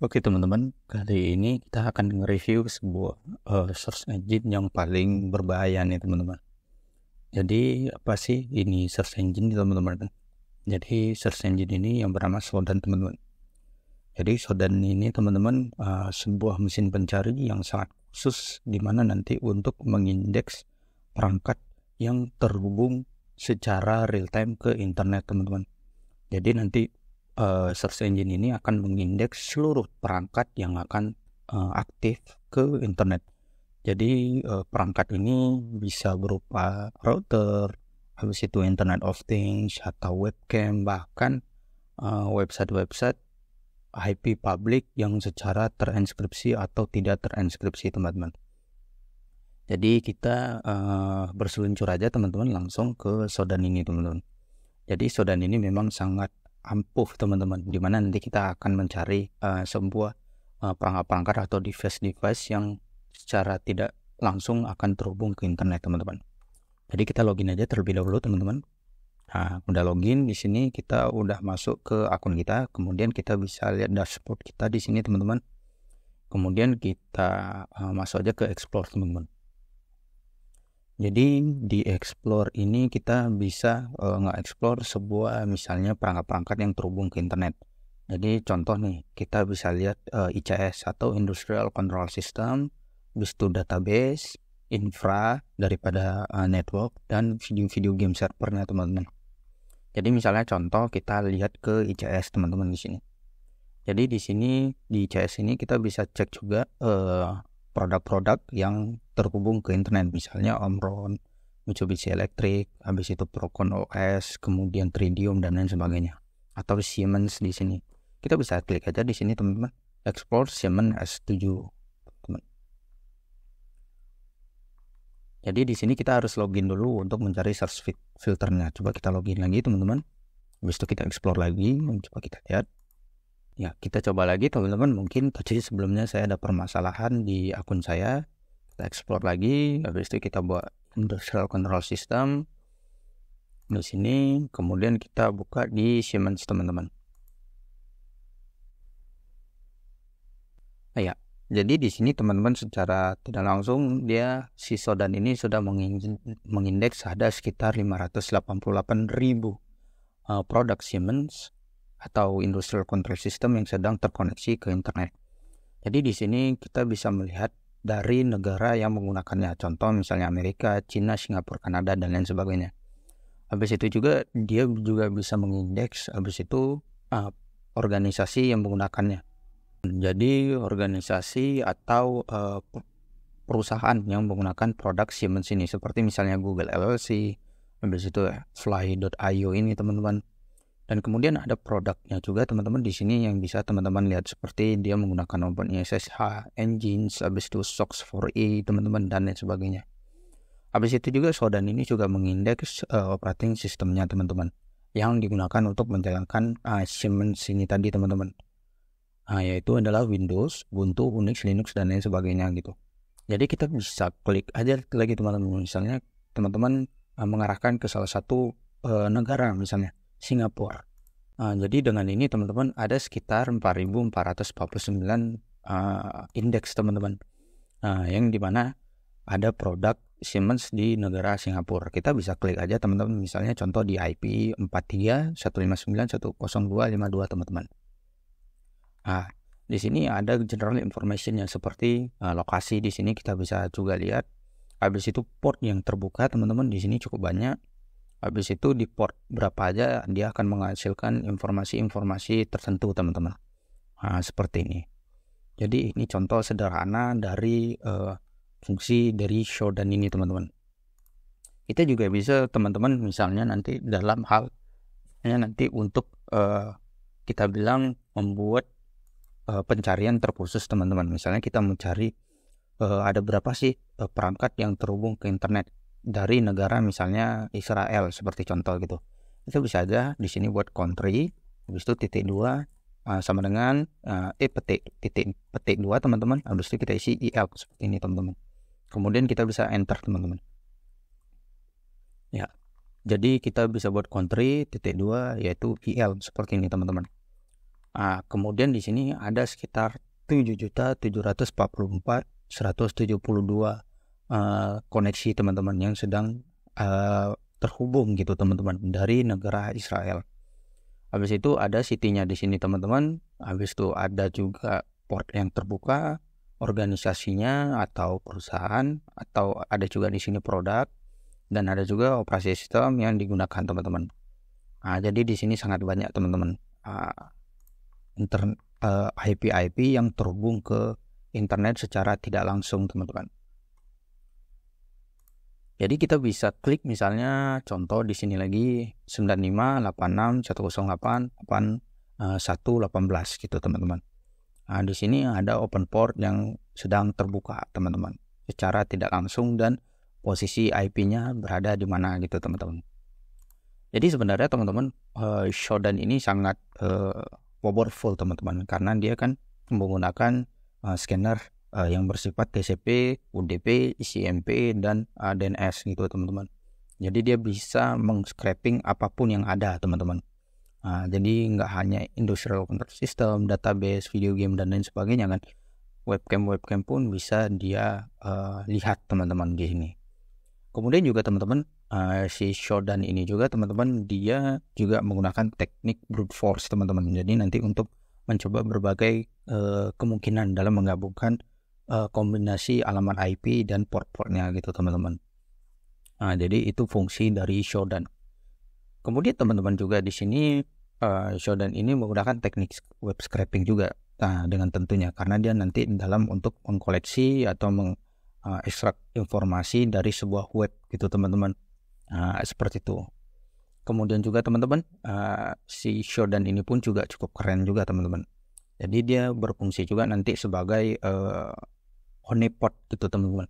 Oke teman-teman, kali ini kita akan nge-review sebuah search engine yang paling berbahaya nih teman-teman. Jadi apa sih ini search engine teman-teman? Jadi search engine ini yang bernama Shodan teman-teman. Jadi Shodan ini teman-teman sebuah mesin pencari yang sangat khusus di mana nanti untuk mengindeks perangkat yang terhubung secara real time ke internet teman-teman. Jadi nanti search engine ini akan mengindeks seluruh perangkat yang akan aktif ke internet. Jadi perangkat ini bisa berupa router, habis itu Internet of Things atau webcam, bahkan website-website IP public yang secara terinskripsi atau tidak terinskripsi teman-teman. Jadi kita berseluncur aja teman-teman langsung ke Shodan ini teman-teman. Jadi Shodan ini memang sangat ampuh teman-teman, dimana nanti kita akan mencari sebuah perangkat-perangkat atau device-device yang secara tidak langsung akan terhubung ke internet teman-teman. Jadi kita login aja terlebih dahulu teman-teman. Nah, udah login di sini kita udah masuk ke akun kita, kemudian kita bisa lihat dashboard kita di sini teman-teman. Kemudian kita masuk aja ke explore teman-teman. Jadi di explore ini kita bisa nge-explore sebuah misalnya perangkat-perangkat yang terhubung ke internet. Jadi contoh nih, kita bisa lihat ICS atau Industrial Control System, habis itu database, infra daripada network, dan video-video game servernya teman-teman. Jadi misalnya contoh kita lihat ke ICS teman-teman di sini. Jadi di sini di ICS ini kita bisa cek juga produk-produk yang terhubung ke internet, misalnya Omron, Mitsubishi Electric, habis itu Procon OS, kemudian Tridium dan lain sebagainya, atau Siemens di sini. Kita bisa klik aja di sini teman-teman, explore Siemens S7. Teman. Jadi di sini kita harus login dulu untuk mencari search filternya. Coba kita login lagi teman-teman. Habis itu kita explore lagi, coba kita lihat. Ya, kita coba lagi teman-teman, mungkin tadi sebelumnya saya ada permasalahan di akun saya. Kita explore lagi, habis itu kita buat Industrial Control System di sini, kemudian kita buka di Siemens teman-teman. Nah, ya, jadi di sini teman-teman secara tidak langsung dia si Shodan ini sudah mengindeks ada sekitar 588.000 produk Siemens atau Industrial Control System yang sedang terkoneksi ke internet. Jadi di sini kita bisa melihat dari negara yang menggunakannya, contoh misalnya Amerika, Cina, Singapura, Kanada, dan lain sebagainya. Habis itu juga dia juga bisa mengindeks habis itu organisasi yang menggunakannya. Jadi organisasi atau perusahaan yang menggunakan produk Siemens ini, seperti misalnya Google LLC, habis itu Fly.io ini teman-teman. Dan kemudian ada produknya juga teman-teman di sini yang bisa teman-teman lihat, seperti dia menggunakan OpenSSH, Engines, habis itu SOX 4E teman-teman, dan lain sebagainya. Habis itu juga Shodan ini juga mengindeks operating sistemnya teman-teman yang digunakan untuk menjalankan Siemens ini tadi teman-teman. Yaitu adalah Windows, Ubuntu, Unix, Linux, dan lain sebagainya gitu. Jadi kita bisa klik aja lagi teman-teman, misalnya teman-teman mengarahkan ke salah satu negara misalnya Singapura. Jadi dengan ini teman-teman ada sekitar 4.449 indeks teman-teman, yang dimana ada produk Siemens di negara Singapura. Kita bisa klik aja teman-teman, misalnya contoh di IP 43.159.102.52 teman-teman. Di sini ada general information-nya seperti lokasi. Di sini kita bisa juga lihat. Habis itu port yang terbuka teman-teman di sini cukup banyak. Habis itu di port berapa aja dia akan menghasilkan informasi-informasi tertentu teman-teman. Seperti ini. Jadi ini contoh sederhana dari fungsi dari Shodan ini teman-teman. Kita juga bisa teman-teman misalnya nanti dalam hal nanti untuk kita bilang membuat pencarian terkhusus teman-teman. Misalnya kita mencari ada berapa sih perangkat yang terhubung ke internet dari negara misalnya Israel seperti contoh gitu. Itu bisa aja di sini buat country, habis itu titik 2 sama dengan petik 2 teman-teman. Habis itu kita isi IL seperti ini teman-teman. Kemudian kita bisa enter teman-teman. Ya. Jadi kita bisa buat country titik 2 yaitu IL seperti ini teman-teman. Kemudian di sini ada sekitar 7.744.172 koneksi teman-teman yang sedang terhubung gitu teman-teman dari negara Israel. Habis itu ada city-nya di sini teman-teman. Habis itu ada juga port yang terbuka, organisasinya atau perusahaan, atau ada juga di sini produk, dan ada juga operasi sistem yang digunakan teman-teman. Jadi di sini sangat banyak teman-teman IP yang terhubung ke internet secara tidak langsung teman-teman. Jadi kita bisa klik misalnya contoh di sini lagi 95.86.108.81.18 gitu teman-teman. Di sini ada open port yang sedang terbuka teman-teman secara tidak langsung dan posisi IP-nya berada di mana gitu teman-teman. Jadi sebenarnya teman-teman Shodan ini sangat powerful teman-teman karena dia kan menggunakan scanner yang bersifat TCP, UDP, ICMP, dan DNS gitu teman-teman. Jadi dia bisa meng-scraping apapun yang ada teman-teman. Jadi nggak hanya industrial control system, database, video game, dan lain sebagainya kan. Webcam pun bisa dia lihat teman-teman di sini. Kemudian juga teman-teman si Shodan ini juga teman-teman dia juga menggunakan teknik brute force teman-teman. Jadi nanti untuk mencoba berbagai kemungkinan dalam menggabungkan kombinasi alamat IP dan port-portnya gitu teman-teman. Jadi itu fungsi dari Shodan. Kemudian teman-teman juga di sini Shodan ini menggunakan teknik web scraping juga. Dengan tentunya karena dia nanti dalam untuk mengkoleksi atau mengekstrak informasi dari sebuah web gitu teman-teman. Seperti itu. Kemudian juga teman-teman si Shodan ini pun juga cukup keren juga teman-teman. Jadi dia berfungsi juga nanti sebagai honeypot gitu teman-teman.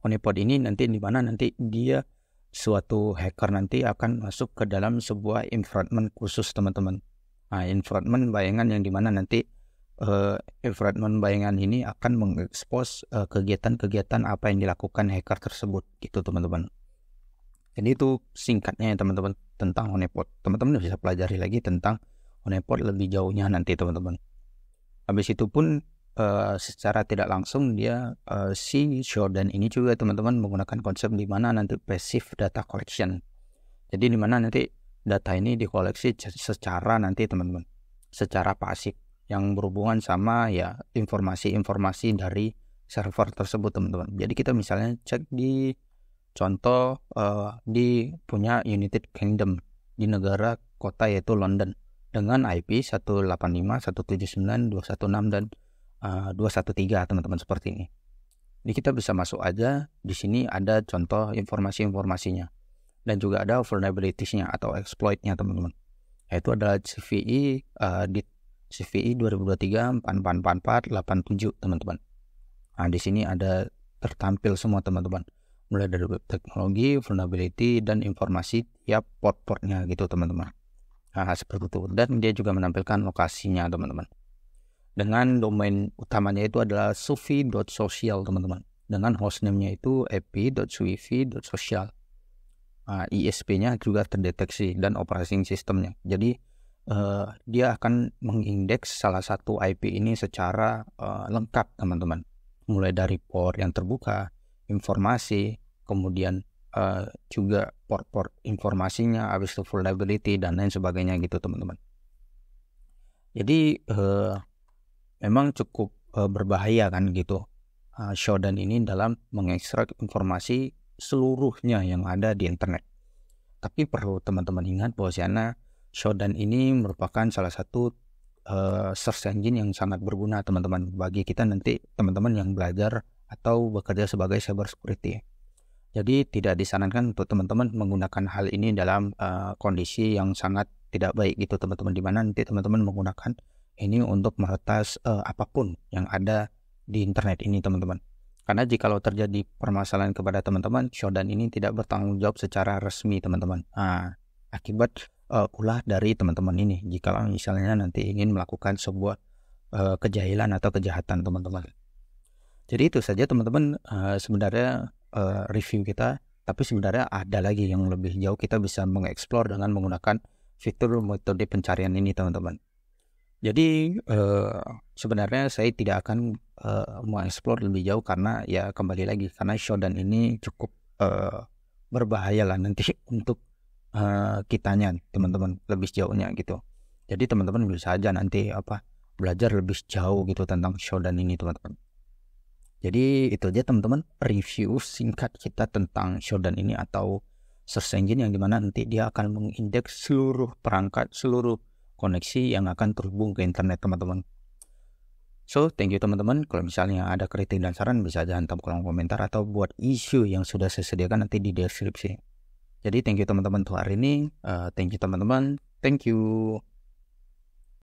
Honeypot ini nanti di mana nanti dia suatu hacker nanti akan masuk ke dalam sebuah environment khusus teman-teman. Environment bayangan yang di mana nanti environment bayangan ini akan mengekspos kegiatan-kegiatan apa yang dilakukan hacker tersebut gitu teman-teman. Jadi itu singkatnya ya teman-teman tentang honeypot. Teman-teman bisa pelajari lagi tentang honeypot lebih jauhnya nanti teman-teman. Habis itu pun secara tidak langsung dia si Shodan ini juga teman-teman menggunakan konsep di mana nanti passive data collection. Jadi di mana nanti data ini dikoleksi secara nanti teman-teman secara pasif yang berhubungan sama ya informasi-informasi dari server tersebut teman-teman. Jadi kita misalnya cek di contoh di punya United Kingdom di negara kota yaitu London dengan IP 185.179.216 dan 213 teman-teman seperti ini. Jadi kita bisa masuk aja di sini ada contoh informasi-informasinya dan juga ada vulnerabilities-nya atau exploit-nya teman-teman. Yaitu adalah CVE di CVE 2023-4444-87 teman-teman. Di sini ada tertampil semua teman-teman. Mulai dari web teknologi, vulnerability, dan informasi tiap port-portnya gitu teman-teman. Seperti itu. Dan dia juga menampilkan lokasinya teman-teman. Dengan domain utamanya itu adalah sufi.social teman-teman. Dengan hostname-nya itu epi.sufi.social. ISP-nya juga terdeteksi dan operating system-nya. Jadi dia akan mengindeks salah satu IP ini secara lengkap teman-teman. Mulai dari port yang terbuka, informasi, kemudian juga port-port informasinya, habis itu vulnerability dan lain sebagainya gitu teman-teman. Jadi memang cukup berbahaya kan gitu Shodan ini dalam mengekstrak informasi seluruhnya yang ada di internet. Tapi perlu teman-teman ingat bahwasanya Shodan ini merupakan salah satu search engine yang sangat berguna teman-teman bagi kita nanti teman-teman yang belajar atau bekerja sebagai cyber security. Jadi tidak disarankan untuk teman-teman menggunakan hal ini dalam kondisi yang sangat tidak baik gitu teman-teman, di mana nanti teman-teman menggunakan ini untuk meretas apapun yang ada di internet ini teman-teman. Karena jikalau terjadi permasalahan kepada teman-teman, Shodan ini tidak bertanggung jawab secara resmi teman-teman. Akibat ulah dari teman-teman ini jikalau misalnya nanti ingin melakukan sebuah kejahilan atau kejahatan teman-teman. Jadi itu saja teman-teman sebenarnya review kita, tapi sebenarnya ada lagi yang lebih jauh kita bisa mengeksplor dengan menggunakan fitur metode pencarian ini teman-teman. Jadi sebenarnya saya tidak akan mengeksplor lebih jauh karena ya kembali lagi karena Shodan ini cukup berbahaya lah nanti untuk kitanya teman-teman lebih jauhnya gitu. Jadi teman-teman bisa aja nanti belajar lebih jauh gitu tentang Shodan ini teman-teman. Jadi itu aja teman-teman review singkat kita tentang Shodan ini atau search engine yang dimana nanti dia akan mengindeks seluruh perangkat, seluruh koneksi yang akan terhubung ke internet teman-teman. So, thank you teman-teman. Kalau misalnya ada kritik dan saran bisa aja hantam kolom komentar atau buat isu yang sudah saya sediakan nanti di deskripsi. Jadi thank you teman-teman untuk hari ini. Thank you teman-teman. Thank you.